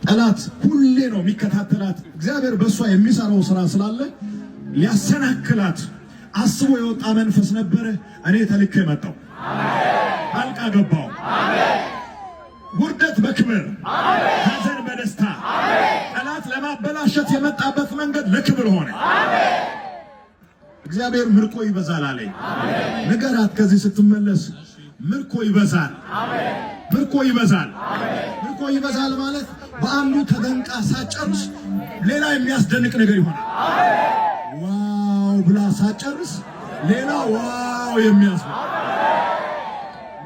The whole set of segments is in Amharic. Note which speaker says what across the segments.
Speaker 1: ጠላት ሁሌ ነው የሚከታተላት። እግዚአብሔር በእሷ የሚሰራው ስራ ስላለ ሊያሰናክላት አስቦ የወጣ መንፈስ ነበረ። እኔ ተልኬ መጣሁ፣ ጣልቃ ገባሁ። ውርደት በክብር ሐዘን በደስታ ጠላት ለማበላሸት የመጣበት መንገድ ለክብር ሆነ። እግዚአብሔር ምርኮ ይበዛል አለኝ። ንገራት ከዚህ ስትመለስ ምርኮ ይበዛል። ምርኮ ይበዛል። ምርኮ ይበዛል ማለት በአንዱ ተደንቃ ሳጨርስ ሌላ የሚያስደንቅ ነገር ይሆናል። ዋው ብላ ሳጨርስ ሌላ ዋው የሚያስብል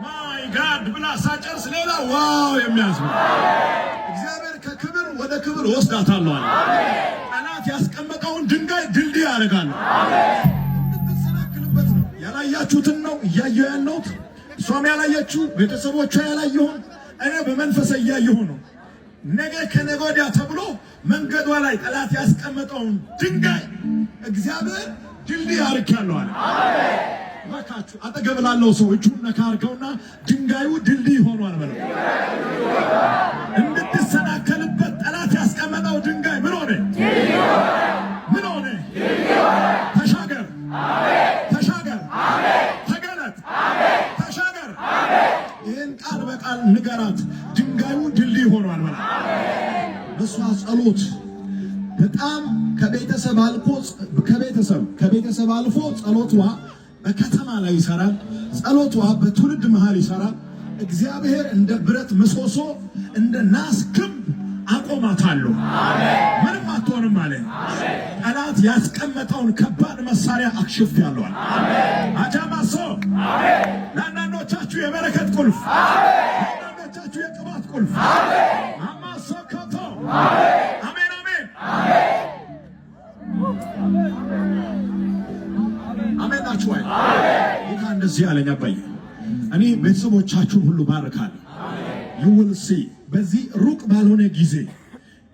Speaker 1: ማይ ጋድ ብላ ሳጨርስ ሌላ ዋው የሚያስብል እግዚአብሔር ከክብር ወደ ክብር ወስዳታለሁ። ጠላት ያስቀመጠውን ድንጋይ ድልድይ አደርጋለሁ። እንድትሰናክልበት ነው። ያላያችሁትን ነው እያየሁ ያለሁት። እሷም ያላየችው ቤተሰቦቿ ያላየሁን እኔ በመንፈስ እያየሁ ነው። ነገ ከነገ ወዲያ ተብሎ መንገዷ ላይ ጠላት ያስቀመጠውን ድንጋይ እግዚአብሔር ድልድይ አድርጌያለሁ አለ። እባካችሁ አጠገብ ላለው ሰው እጁን ነካ አድርገውና ድንጋዩ ድልድይ ሆኗል በለው። እንድትሰናከልበት ጠላት ያስቀመጠው ድንጋይ ምን ሆነ? ምን ሆነ? ተሻገር፣ ተሻገር፣ ተገለጥ፣ ተሻገር። ይህን ቃል በቃል ንገራት። ድንጋዩ ድልድይ ሆኗል በላ። በሷ ጸሎት በጣም ከቤተሰብ አልፎ ጸሎቷ በከተማ ላይ ይሰራል። ጸሎቷ በትውልድ መሃል ይሰራል። እግዚአብሔር እንደ ብረት ምሰሶ እንደ ናስ ግንብ አቆማታለሁ። ምንም አትሆንም አለ። ጠላት ያስቀመጠውን ከባድ መሳሪያ አክሽፌያለሁ። አጃማሶ ለአንዳንዶቻችሁ የበረከት ቁልፍ፣ ለአንዳንዶቻችሁ የቅባት ቁልፍ አማሶኮቶ አሜን አሜን አሜን ናችሁ ወይ? ጌታ እንደዚህ ያለኝ አባዬ እኔ ቤተሰቦቻችሁን ሁሉ ባርካለሁ። you will see በዚህ ሩቅ ባልሆነ ጊዜ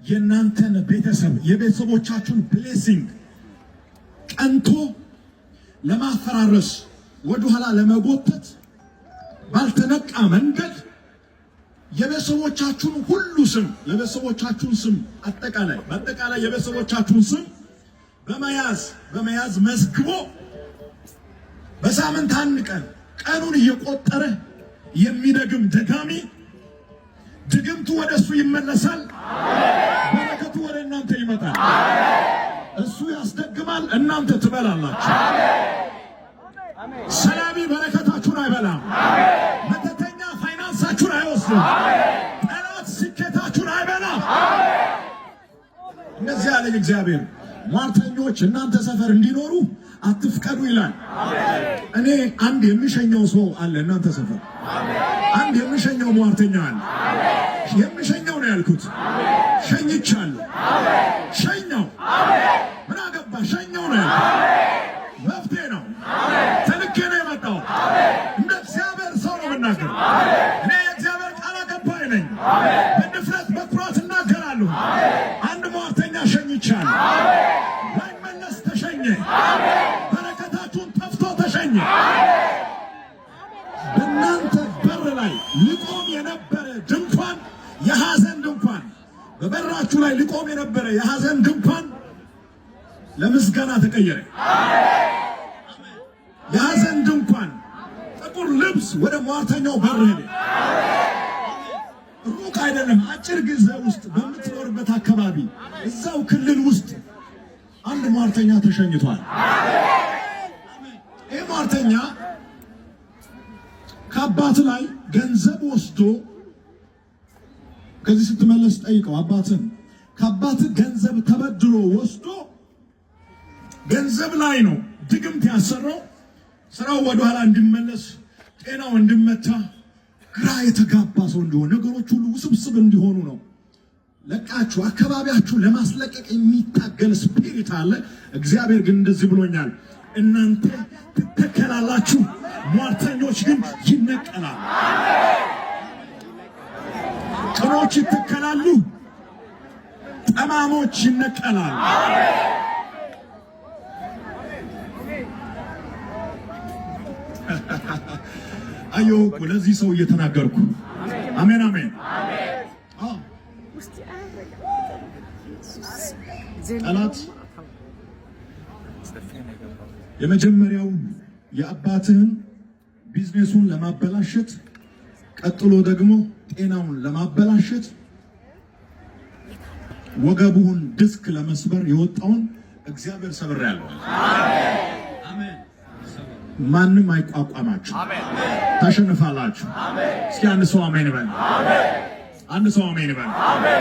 Speaker 1: የእናንተን ቤተሰብ የቤተሰቦቻችሁን ብሌሲንግ ቀንቶ ለማፈራረስ ወደኋላ ለመጎተት ባልተነቃ መንገድ የቤተሰቦቻችሁን ሁሉ ስም ለቤተሰቦቻችሁን ስም በአጠቃላይ የቤተሰቦቻችሁን ስም በመያዝ መዝግቦ በሳምንት አንድ ቀን ቀኑን እየቆጠረ የሚደግም ደጋሚ ድግምቱ ወደሱ ይመለሳል። በረከቱ ወደ እናንተ ይመጣል። እሱ ያስደግማል፣ እናንተ ትበላላችሁ። ሰላቢ በረከታችሁን አይበላም። መተተኛ ፋይናንሳችሁን አይወስድም። ጠላት ስኬታችሁን አይበላም። እንደዚህ ያለኝ እግዚአብሔር ሟርተኞች እናንተ ሰፈር እንዲኖሩ አትፍቀዱ ይላል። እኔ አንድ የሚሸኘው ሰው አለ እናንተ ሰፈር። አንድ የሚሸኘው ሟርተኛ አለ። የሚሸኘው ነው ያልኩት። ሸኝቻለሁ። ሸኛው ምን አገባ? ሸኛው ነው ያልኩት። መፍትሄ ነው። ተልኬ ነው የመጣው። እንደ እግዚአብሔር ሰው ነው የምናገረው። እኔ የእግዚአብሔር ቃል አቀባይ ነኝ። በድፍረት በኩራት እናገራለሁ። አንድ ሟርተኛ ሸኝቻለሁ። ላይመለስ ተሸኘ። በረከታችሁን ጠፍቶ ተሸኘ። በእናንተ በር ላይ ሊቆም የነበረ ድንኳን፣ የሐዘን ድንኳን፣ በበራችሁ ላይ ሊቆም የነበረ የሐዘን ድንኳን ለምስጋና ተቀየረ። የሐዘን ድንኳን ጥቁር ልብስ ወደ ሟርተኛው በር ሄደ። ሩቅ አይደለም፣ አጭር ጊዜ ውስጥ በምትኖርበት አካባቢ እዛው ክልል ውስጥ አንድ ሟርተኛ ተሸኝቷል። ይህ ሟርተኛ ከአባት ላይ ገንዘብ ወስዶ ከዚህ ስትመለስ ጠይቀው አባትን ከአባት ገንዘብ ተበድሮ ወስዶ ገንዘብ ላይ ነው ድግምት ያሰራው። ስራው ወደኋላ እንዲመለስ፣ ጤናው እንዲመታ፣ ግራ የተጋባ ሰው እንዲሆን፣ ነገሮች ሁሉ ውስብስብ እንዲሆኑ ነው። ለቃችሁ አካባቢያችሁ ለማስለቀቅ የሚታገል ስፒሪት አለ። እግዚአብሔር ግን እንደዚህ ብሎኛል፣ እናንተ ትተከላላችሁ፣ ሟርተኞች ግን ይነቀላሉ። ቅኖች ይተከላሉ፣ ጠማሞች ይነቀላሉ። አዮ ለዚህ ሰው እየተናገርኩ አሜን አሜን። ጠላት የመጀመሪያው የአባትህን ቢዝነሱን ለማበላሸት ቀጥሎ ደግሞ ጤናውን ለማበላሸት ወገቡን ዲስክ ለመስበር የወጣውን እግዚአብሔር ሰብሬያለሁ። አሜን። ማንም አይቋቋማችሁ። አሜን። ታሸንፋላችሁ። አሜን። እስኪ አንድ ሰው አሜን ይበል። አሜን። አንድ ሰው አሜን ይበል። አሜን።